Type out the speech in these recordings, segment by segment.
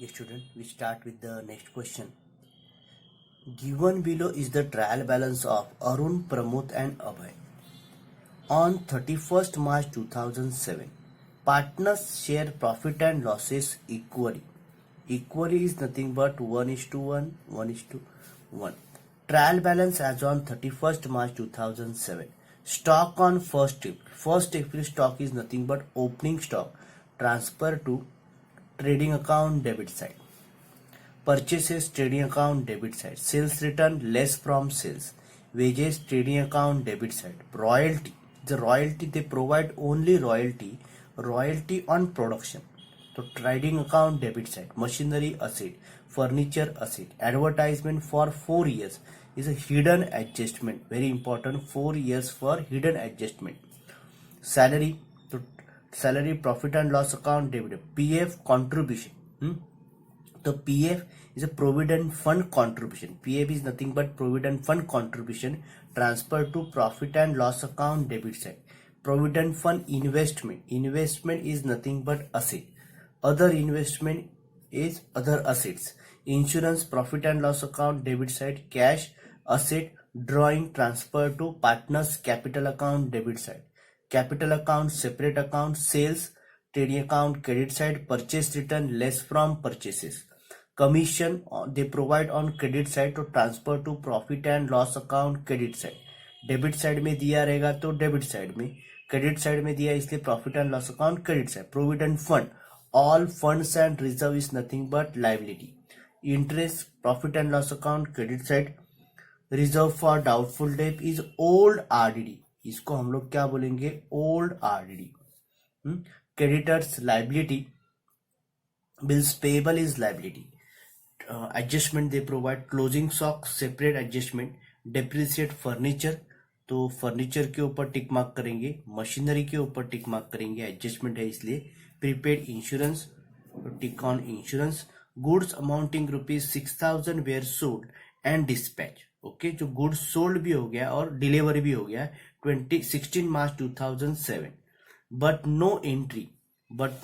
Yes, student, we start with the next question. Given below is the trial balance of Arun, Pramod and Abhay. On 31st March 2007, partners share profit and losses equally. Equally is nothing but 1:1, 1:1. Trial balance as on 31st March 2007. Stock on 1st April. 1st April stock is nothing but opening stock. Transfer to trading account debit side. Purchases trading account debit side. Sales return less from sales. Wages trading account debit side. Royalty. The royalty they provide only royalty on production. So trading account debit side. Machinery asset. Furniture asset. Advertisement for 4 years is a hidden adjustment. Very important. 4 years for hidden adjustment. Salary. So salary profit and loss account debit. PF contribution. The PF is a provident fund contribution. PF is nothing but provident fund contribution transferred to profit and loss account debit side. Provident fund investment. Investment is nothing but asset. Other investment is other assets. Insurance profit and loss account debit side. Cash asset drawing transfer to partners capital account debit side. Capital account separate account. Sales trading account credit side. Purchase return less from purchases. Commission they provide on credit side to transfer to profit and loss account credit side. Debit side में दिया रहेगा तो debit side में, credit side में दिया इसलिए profit and loss account credit side. Provident fund all funds and reserve is nothing but liability. Interest profit and loss account credit side. Reserve for doubtful debt is old RDD. इसको हम लोग क्या बोलेंगे? Old RDD. Creditors liability. Bills payable is liability. Adjustment they provide closing stock separate adjustment. Depreciate furniture तो furniture के ऊपर tick mark करेंगे. Machinery के ऊपर टिक मार्क करेंगे, एडजस्टमेंट है इसलिए. Prepaid insurance tick on insurance. Goods amounting ₹6,000 were sold and dispatch. Okay, जो गुड्स सोल्ड भी हो गया और डिलीवरी भी हो गया 16 March 2007. But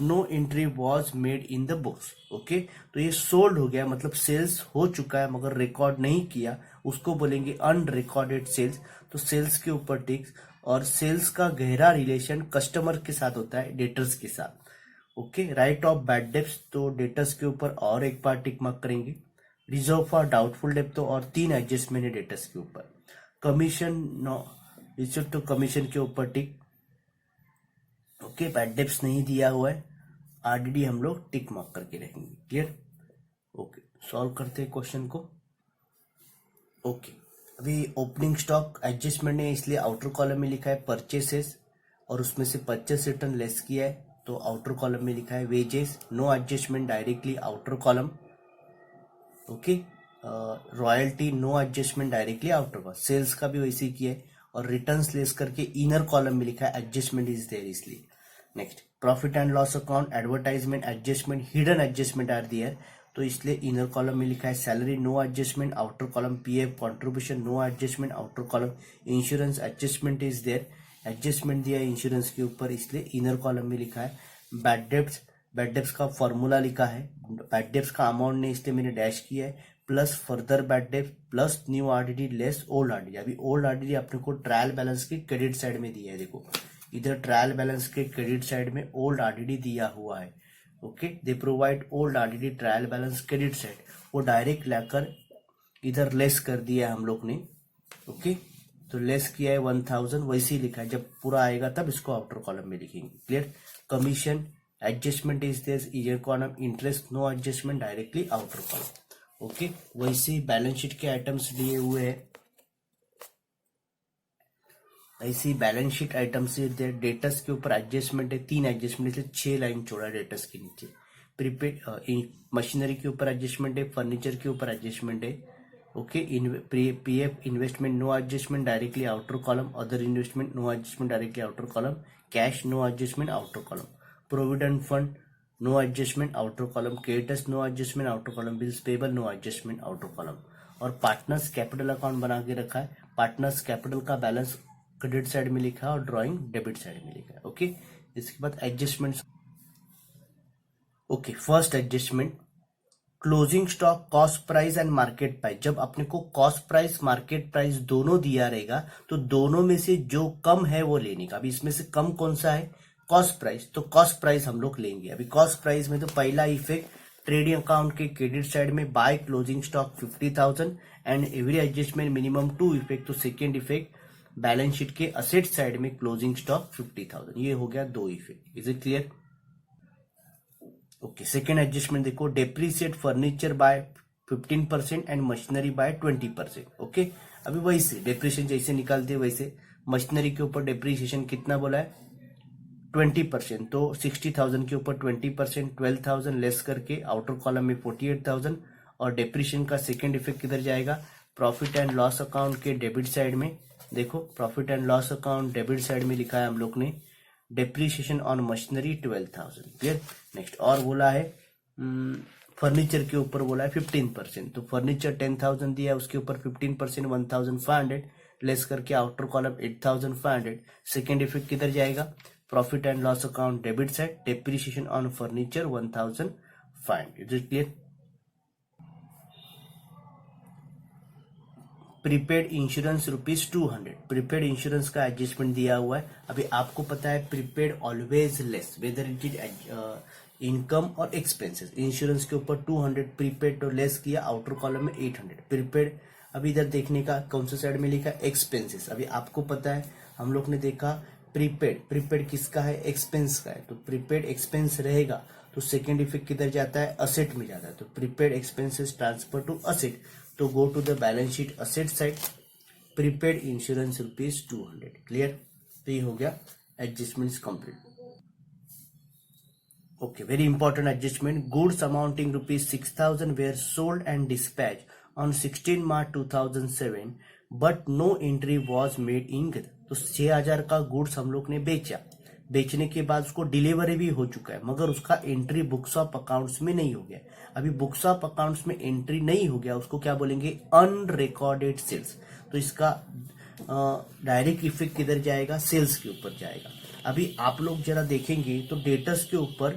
no entry was made in the books. Okay, तो ये सोल्ड हो गया मतलब सेल्स हो चुका है मगर रिकॉर्ड नहीं किया, उसको बोलेंगे अनरिकॉर्डेड सेल्स. तो सेल्स के ऊपर टिक्स. और सेल्स का गहरा रिलेशन कस्टमर के साथ होता है, डेटर्स के साथ. Okay, right of bad debts तो डेटर्स के ऊपर और एक बार टिक मार्क करेंगे. रिजर्व फॉर डाउटफुल डेब्ट तो और 3 एडजस्टमेंट है डेटर्स के ऊपर. कमीशन तो कमीशन के ऊपर टिक. ओके, बैड डेब्ट्स नहीं दिया हुआ है, आरडीडी हम लोग टिक मार्क करके रखेंगे. क्लियर? ओके, सॉल्व करते हैं क्वेश्चन को. ओके, अभी ओपनिंग स्टॉक एडजस्टमेंट है इसलिए आउटर कॉलम में लिखा है परचेसेस और उसमें से परचेस रिटर्न लेस किया है तो आउटर कॉलम में लिखा है wages. No adjustment directly outer column. Okay, royalty no adjustment directly outer column. Sales का भी वैसे ही किया है और रिटर्न्स लेस करके इनर कॉलम में लिखा है एडजस्टमेंट इज देयर इसलिए. Next, profit and loss account advertisement adjustment hidden adjustment are there तो इसलिए इनर कॉलम में लिखा है salary no adjustment outer column. PF contribution no adjustment outer column. Insurance adjustment is there, adjustment दिया है insurance के ऊपर इसलिए इनर कॉलम में लिखा है. बैड डेब्ट्स का फॉर्मूला लिखा है. बैड डेब्ट्स का अमाउंट ने इसलिए मैंने डैश किया है. प्लस फर्दर बैड डेब्ट plus new RDD less old RDD. अभी ओल्ड आरडीडी अपने को ट्रायल बैलेंस के क्रेडिट साइड में दिया है. देखो इधर ट्रायल बैलेंस के क्रेडिट साइड में ओल्ड आरडीडी दिया हुआ है. Okay, they provide old RDD trial balance credit side. वो डायरेक्ट लाकर इधर लेस कर दिया हम लोग ने. ओके, तो लेस किया है 1000 वैसे ही लिखा है. जब पूरा आएगा तब इसको आउटर कॉलम में लिखेंगे. Clear? Commission adjustment is this inner column. Interest no adjustment directly outer column. Okay, वैसे ही बैलेंस शीट के आइटम्स दिए हुए हैं. ऐसी बैलेंस शीट आइटम्स डेटर्स के ऊपर एडजस्टमेंट है. 3 एडजस्टमेंट इसलिए 6 लाइन छोड़ा डेटर्स के नीचे. प्रीपेड मशीनरी के ऊपर एडजस्टमेंट है. फर्नीचर के ऊपर एडजस्टमेंट है. Okay, PF investment no adjustment directly outer column. Other investment no adjustment directly outer column. Cash no adjustment outer column. Provident fund no adjustment outer column. Creditors no adjustment outer column. Bills payable no adjustment outer column. और partners capital account बना के रखा है. Partners capital का balance credit side में लिखा है और ड्राइंग डेबिट साइड में लिखा है. ओके, इसके बाद adjustment. Okay, first adjustment closing stock, cost price and market price. जब अपने को कॉस्ट प्राइस मार्केट प्राइस दोनों दिया रहेगा तो दोनों में से जो कम है वो लेने का। अभी इसमें से कम कौन सा है, कॉस्ट प्राइस, तो कॉस्ट प्राइस हम लोग लेंगे। अभी कॉस्ट प्राइस में तो पहला इफेक्ट ट्रेडिंग अकाउंट के क्रेडिट साइड में by closing stock 50,000 and every adjustment minimum 2 effect. तो सेकेंड इफेक्ट बैलेंस शीट के असेट साइड में क्लोजिंग स्टॉक 50,000। ये हो गया 2 effect. Is it clear? Okay, second adjustment देखो, depreciate furniture by 15% and machinery by 20%। Okay, अभी वही से डेप्रीशिएशन जैसे निकालते हैं वैसे मशीनरी के ऊपर डेप्रीशिएशन कितना बोला है, 20%। तो 60,000 के ऊपर 20%, 12,000 लेस करके आउटर कॉलम में 48,000। और डेप्रीशिएशन का सेकेंड इफेक्ट किधर जाएगा, प्रॉफिट एंड लॉस अकाउंट के डेबिट साइड में। देखो profit and loss account debit side में लिखा है हम लोग ने depreciation on machinery 12,000। Clear? Next और बोला है फर्नीचर के ऊपर बोला है 15%। तो फर्नीचर 10,000 दिया है, उसके ऊपर 15% 1,500 लेस करके आउटर कॉलम 8,500। सेकेंड इफेक्ट किधर जाएगा, profit and loss account debit side, depreciation on furniture 1,500। Is it clear? Prepaid insurance ₹200। Prepaid insurance का एडजस्टमेंट दिया हुआ है। अभी आपको पता है prepaid always less whether it is income और एक्सपेंसेस। इंश्योरेंस के ऊपर 200 प्रीपेड तो लेस किया, आउटर कॉलम में 800 प्रीपेड। अभी इधर देखने का कौन सा साइड में लिखा एक्सपेंसेस। अभी आपको पता है हम लोग ने देखा प्रीपेड, प्रीपेड किसका है, एक्सपेंस का है। तो प्रीपेड एक्सपेंस रहेगा तो सेकेंड इफेक्ट किधर जाता है, असेट में जाता है। तो prepaid expenses transfer to asset, तो go to the balance sheet asset side, prepaid insurance ₹200। Clear? तो ये हो गया adjustments complete. Okay, very important adjustment, goods amounting ₹6,000 were sold and dispatch on 16 March 2007 but no entry was made in. तो 6,000 का goods हम लोग ने बेचा, बेचने के बाद उसको डिलीवरी भी हो चुका है मगर उसका एंट्री बुक्स ऑफ अकाउंट्स में नहीं हो गया। अभी बुक्स ऑफ अकाउंट्स में एंट्री नहीं हो गया, उसको क्या बोलेंगे, अनरिकॉर्डेड सेल्स। तो इसका डायरेक्ट इफेक्ट किधर जाएगा, सेल्स के ऊपर जाएगा। अभी आप लोग जरा देखेंगे तो डेटर्स के ऊपर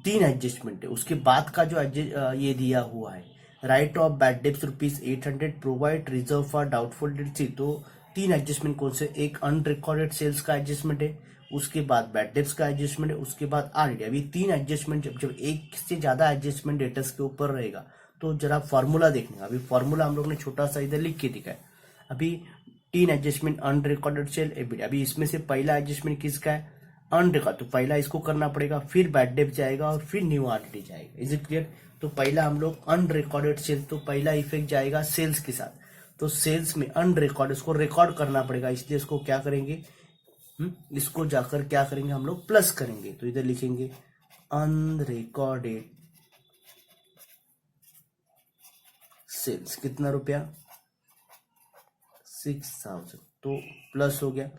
3 एडजस्टमेंट है। उसके बाद का जो ये दिया हुआ है right of bad debts ₹800, provide reserve for doubtful debts. तो 3 एडजस्टमेंट कौन से, एक अनरिकॉर्डेड सेल्स का एडजस्टमेंट है, उसके बाद बैड डेब्ट्स का एडजस्टमेंट है, उसके बाद आरडी। अभी 3 एडजस्टमेंट, जब एक से ज्यादा एडजस्टमेंट डेटर्स के ऊपर रहेगा तो जरा फॉर्मूला देखने का। अभी फॉर्मूला हम लोग ने छोटा सा इधर लिख के दिखा है। अभी 3 एडजस्टमेंट अनरिकॉर्डेड सेल एबिट। अभी इसमें से पहला एडजस्टमेंट किसका है, अनरिकॉर्ड। तो पहला इसको करना पड़ेगा, फिर बैड डेब्ट जाएगा और फिर न्यू आरडी जाएगा। Is it clear? तो पहला हम लोग अनरिकॉर्डेड सेल, तो पहला इफेक्ट जाएगा सेल्स के साथ। तो सेल्स में अनरिकॉर्ड, इसको रिकॉर्ड करना पड़ेगा, इसलिए इसको क्या करेंगे, इसको जाकर क्या करेंगे हम लोग, प्लस करेंगे। तो इधर लिखेंगे अनरिकॉर्डेड सेल्स, कितना रुपया, 6,000। तो प्लस हो गया,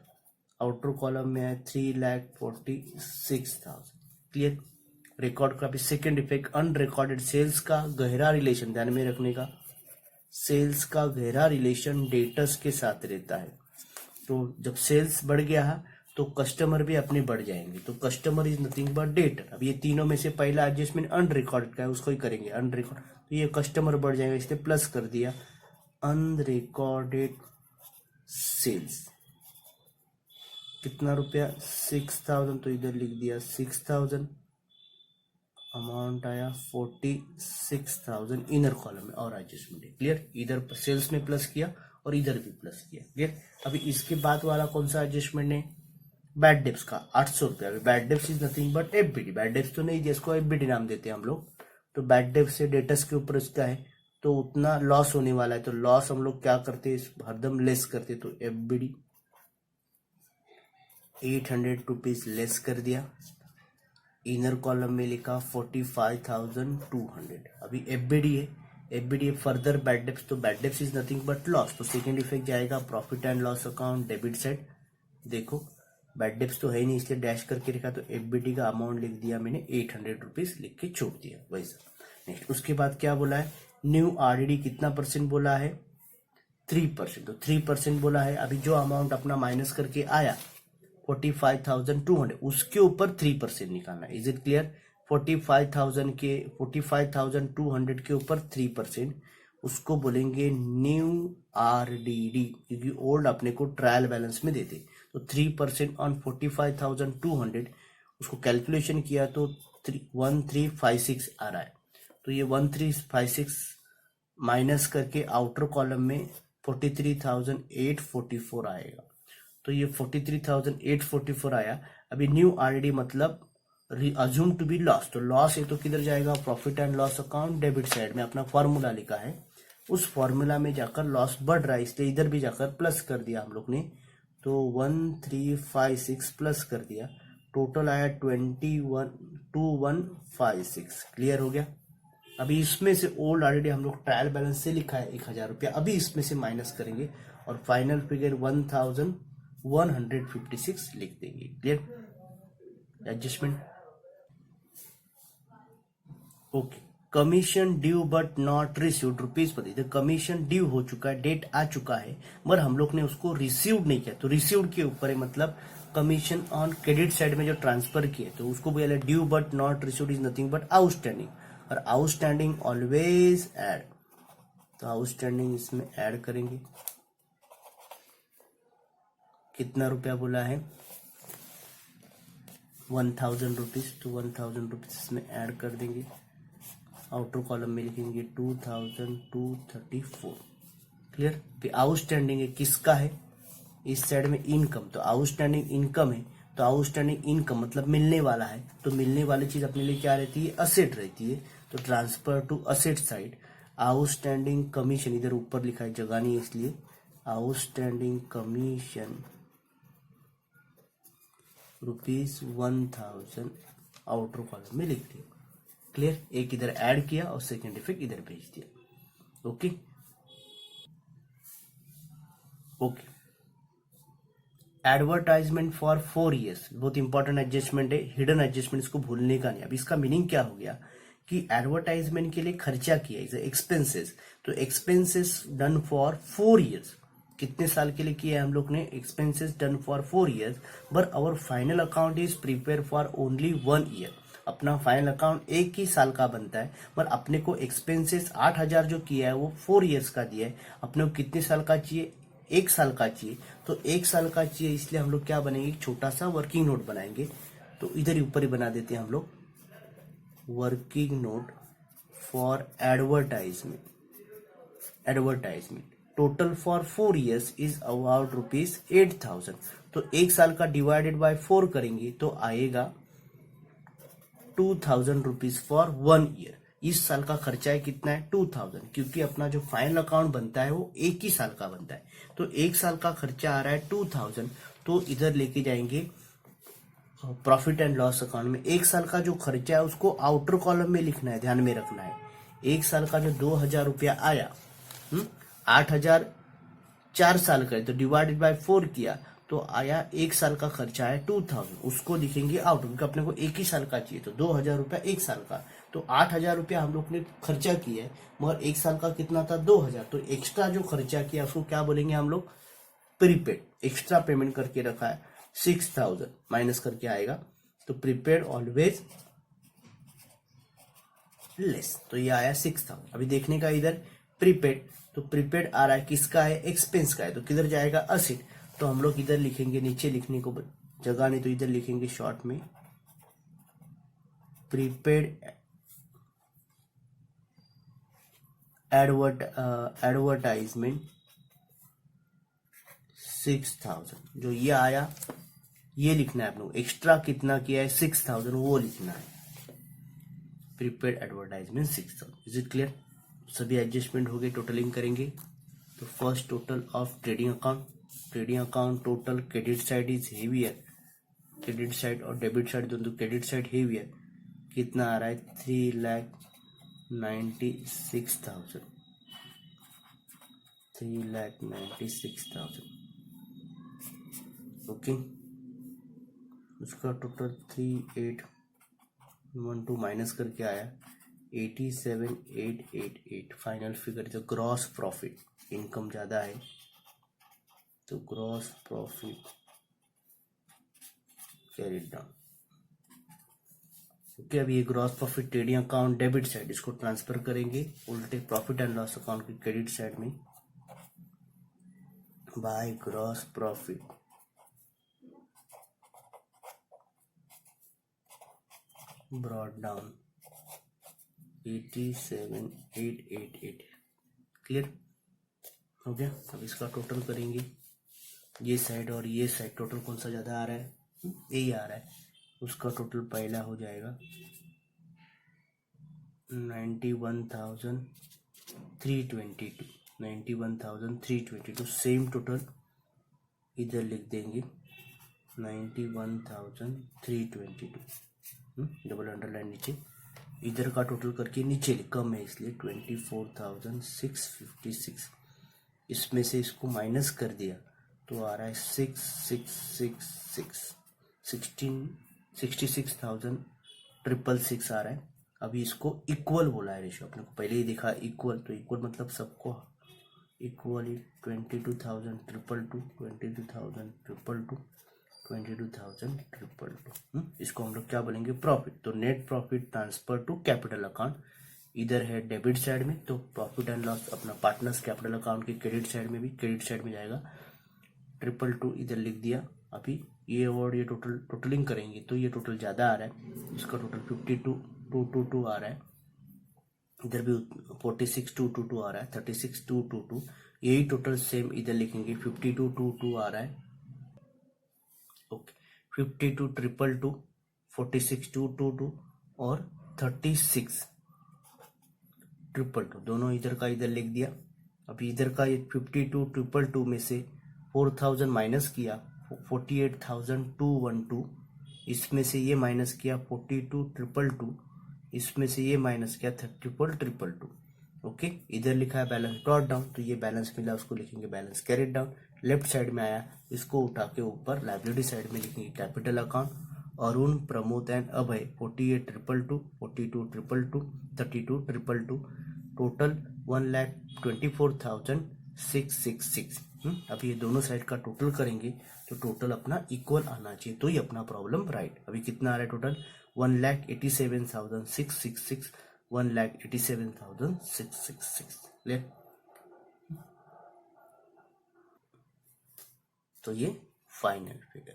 आउटर कॉलम में है 3,46,000। क्लियर? रिकॉर्ड का भी सेकेंड इफेक्ट, अनरिकॉर्डेड सेल्स का गहरा रिलेशन ध्यान में रखने का, सेल्स का गहरा रिलेशन डेटर्स के साथ रहता है। तो जब सेल्स बढ़ गया है तो कस्टमर भी अपने बढ़ जाएंगे। तो customer is nothing but debtor. अब ये तीनों में से पहला एडजस्टमेंट अनरिकॉर्डेड का है, उसको ही करेंगे अनरिकॉर्ड। तो ये कस्टमर बढ़ जाएगा, इसलिए प्लस कर दिया अनरिकॉर्डेड सेल्स। कितना रुपया, 6,000। तो इधर लिख दिया 6,000, अमाउंट आया 46,000 इनर कॉलम में और एडजस्टमेंट है। क्लियर? इधर सेल्स में प्लस किया और इधर भी प्लस किया। क्लियर? अभी इसके बाद वाला कौन सा एडजस्टमेंट है, बैड डेब्ट्स का 800 रुपया। Bad debts is nothing but FBD, bad debts तो नहीं, जिसको एफबीडी नाम देते हैं हम लोग। तो बैड डेब्ट्स से डेटर्स के ऊपर इसका है तो उतना लॉस होने वाला है। तो लॉस हम लोग क्या करते हैं, हरदम लेस करते। तो एफबीडी 800 रुपीज लेस कर दिया, इनर कॉलम में लिखा 45,200। अभी एफबीडी है, एफबीडी फर्दर बैड डेब्ट्स, तो bad debts is nothing but loss. तो सेकेंड इफेक्ट जाएगा profit and loss account debit side. देखो बैड डेब्ट्स तो है नहीं इसलिए डैश करके लिखा, तो एफबीडी का अमाउंट लिख दिया मैंने 800 रुपीज लिख के छोड़ दिया वैसा। नेक्स्ट उसके बाद क्या बोला है, न्यू आरडी कितना परसेंट बोला है, 3%। तो 3% बोला है। अभी जो अमाउंट अपना माइनस करके आया 45,200, उसके ऊपर 3% निकालना। Is it clear? 45,200 के ऊपर 3%, उसको बोलेंगे न्यू RDD, क्योंकि ओल्ड अपने को ट्रायल बैलेंस में देते। तो 3% ऑन 45,200, उसको कैलकुलेशन किया तो 1356 आ रहा है। तो ये 1356 माइनस करके आउटर कॉलम में 43,844 आएगा। तो ये 43,844 आया। अभी न्यू RDD मतलब अज्यूम टू बी लॉस, तो लॉस है तो किधर जाएगा, profit and loss account debit side में अपना फॉर्मूला लिखा है, उस फॉर्मूला में जाकर लॉस बढ़ रहा है, इसलिए इधर भी जाकर प्लस कर दिया हम लोग ने। तो 1356 प्लस कर दिया, टोटल आया 21,2156। क्लियर हो गया। अभी इसमें से ओल्ड ऑलरेडी हम लोग ट्रायल बैलेंस से लिखा है 1,000 रुपया, अभी इसमें से माइनस करेंगे और फाइनल फिगर 1,156 लिख देंगे। Clear, adjustment okay. Commission due but not received ₹20, तो कमीशन ड्यू हो चुका है, डेट आ चुका है, मगर हम लोग ने उसको रिसीव्ड नहीं किया। तो रिसीव्ड के ऊपर है, मतलब कमीशन ऑन क्रेडिट साइड में जो ट्रांसफर किए, तो उसको बोला due but not received is nothing but outstanding, और आउटस्टैंडिंग ऑलवेज ऐड। तो आउटस्टैंडिंग इसमें ऐड करेंगे, कितना रुपया बोला है, 1,000 रुपीज, तो 1,000 रुपीज इसमें ऐड कर देंगे। आउटर कॉलम में लिखेंगे 2,234। क्लियर। फिर आउटस्टैंडिंग है, किसका है, इस साइड में इनकम, तो आउटस्टैंडिंग इनकम है, तो आउटस्टैंडिंग इनकम मतलब मिलने वाला है, तो मिलने वाली चीज अपने लिए क्या रहती है, असेट रहती है, तो transfer to asset side. Outstanding commission इधर ऊपर लिखा है, जगह नहीं इसलिए, आउटस्टैंडिंग कमीशन ₹1,000 आउटर कॉलम में लिख दिया। क्लियर, एक इधर ऐड किया और सेकेंड इफेक्ट इधर भेज दिया। Okay okay. Advertisement for 4 years, बहुत इंपॉर्टेंट एडजस्टमेंट है, हिडन एडजस्टमेंट, इसको भूलने का नहीं। अब इसका मीनिंग क्या हो गया कि एडवर्टाइजमेंट के लिए खर्चा किया, इज एक्सपेंसेस, तो एक्सपेंसेस डन फॉर 4 years, कितने साल के लिए किया है हम लोग ने, expenses done for 4 years, but our final account is prepare for only 1 year। अपना फाइनल अकाउंट एक ही साल का बनता है, पर अपने को एक्सपेंसेस 8,000 जो किया है वो 4 years का दिया है, अपने को कितने साल का चाहिए, 1 साल का चाहिए, तो 1 साल का चाहिए, इसलिए हम लोग क्या बनेंगे, एक छोटा सा वर्किंग नोट बनाएंगे। तो इधर ही ऊपर ही बना देते हैं हम लोग, working note for advertisement. Advertisement total for 4 years is about ₹8,000। तो 1 साल का डिवाइडेड बाय 4 करेंगे तो आएगा 2,000 रुपीज फॉर 1 year। इस साल का खर्चा है कितना है, 2,000, क्योंकि अपना जो फाइनल अकाउंट बनता है वो एक ही साल का बनता है, तो 1 साल का खर्चा आ रहा है 2,000, तो इधर लेके जाएंगे प्रॉफिट एंड लॉस अकाउंट में। 1 साल का जो खर्चा है उसको आउटर कॉलम में लिखना है, ध्यान में रखना है। 1 साल का जो 2,000 रुपया आया, 8,000 4 साल का है, तो डिवाइडेड बाय 4 किया तो आया 1 साल का खर्चा है 2,000, उसको लिखेंगे आउट, क्योंकि अपने को एक ही साल का चाहिए, तो 2,000 रुपया 1 साल का, तो 8,000 रुपया हम लोग ने खर्चा किया है, मगर 1 साल का कितना था, 2,000, तो एक्स्ट्रा जो खर्चा किया उसको क्या बोलेंगे हम लोग, प्रीपेड, एक्स्ट्रा पेमेंट करके रखा है, 6,000 माइनस करके आएगा, तो प्रीपेड ऑलवेज लेस, तो ये आया 6,000। अभी देखने का इधर प्रीपेड, तो प्रीपेड आ रहा है किसका है, एक्सपेंस का है, तो किधर जाएगा, असेट, तो हम लोग इधर लिखेंगे, नीचे लिखने को जगह नहीं तो इधर लिखेंगे शॉर्ट में, प्रीपेड एडवर्टाइजमेंट 6,000, जो ये आया ये लिखना है, आप लोग एक्स्ट्रा कितना किया है 6,000 वो लिखना है, prepaid advertisement 6,000। Is it clear, सभी एडजस्टमेंट हो गए, टोटलिंग करेंगे। तो first total of trading account, trading account total credit side is heavier, credit side और डेबिट साइड दोनों, क्रेडिट साइड हेवियर, कितना आ रहा है 3,96,000, 3,96,000। ओके, उसका टोटल 3,812 माइनस करके आया 87,888। फाइनल फिगर जो ग्रॉस प्रॉफिट, इनकम ज्यादा है तो gross profit carried down. Okay, अभी ये gross profit trading account debit side, इसको ट्रांसफर करेंगे उल्टे प्रॉफिट एंड लॉस अकाउंट के क्रेडिट साइड में by gross profit brought down 87,888। Clear हो गया। अब इसका टोटल करेंगे, ये साइड और ये साइड टोटल कौन सा ज़्यादा आ रहा है, यही आ रहा है, उसका टोटल पहला हो जाएगा 91,322। 91,322 सेम टोटल इधर लिख देंगे 91,322, डबल अंडरलाइन नीचे, इधर का टोटल करके नीचे कम है इसलिए 24,656। इसमें से इसको माइनस कर दिया तो आ रहा है 66,666 आ रहा है। अभी इसको इक्वल बोला है रेशियो, अपने को पहले ही देखा इक्वल, तो इक्वल मतलब सबको इक्वल 22,222, 22,222, 22,222। इसको हम लोग क्या बोलेंगे, प्रॉफिट। तो net profit transfer to capital account इधर है डेबिट साइड में, तो प्रॉफिट एंड लॉस अपना पार्टनर्स कैपिटल अकाउंट के क्रेडिट साइड में भी, क्रेडिट साइड में जाएगा 222 इधर लिख दिया। अभी ये और ये टोटलिंग करेंगे तो ये टोटल ज़्यादा आ रहा है, इसका टोटल 52,222 आ रहा है, इधर भी 46,222 आ रहा है, 36,222, यही टोटल सेम इधर लिखेंगे 52,222 आ रहा है। ओके, 52,222, 46,222 और 36,222 दोनों इधर का इधर लिख दिया। अभी इधर का ये 52,222 में से 4,000 माइनस किया 48,212, इसमें से ये माइनस किया 42,222, इसमें से ये माइनस किया 30,322। ओके, इधर लिखा है बैलेंस ब्रॉट डाउन, तो ये बैलेंस मिला उसको लिखेंगे balance carried down. Left side में आया, इसको उठा के ऊपर लाइबिलिटी साइड में लिखेंगे capital account Arun Pramod and Abhay 48,222, 42,222, 32,222, total 1,24,666। अब ये दोनों साइड का टोटल करेंगे तो टोटल अपना इक्वल आना चाहिए, तो ये अपना प्रॉब्लम राइट। अभी कितना आ रहा है टोटल 1,87,666, 1,87,666। क्लियर, तो ये फाइनल फिगर।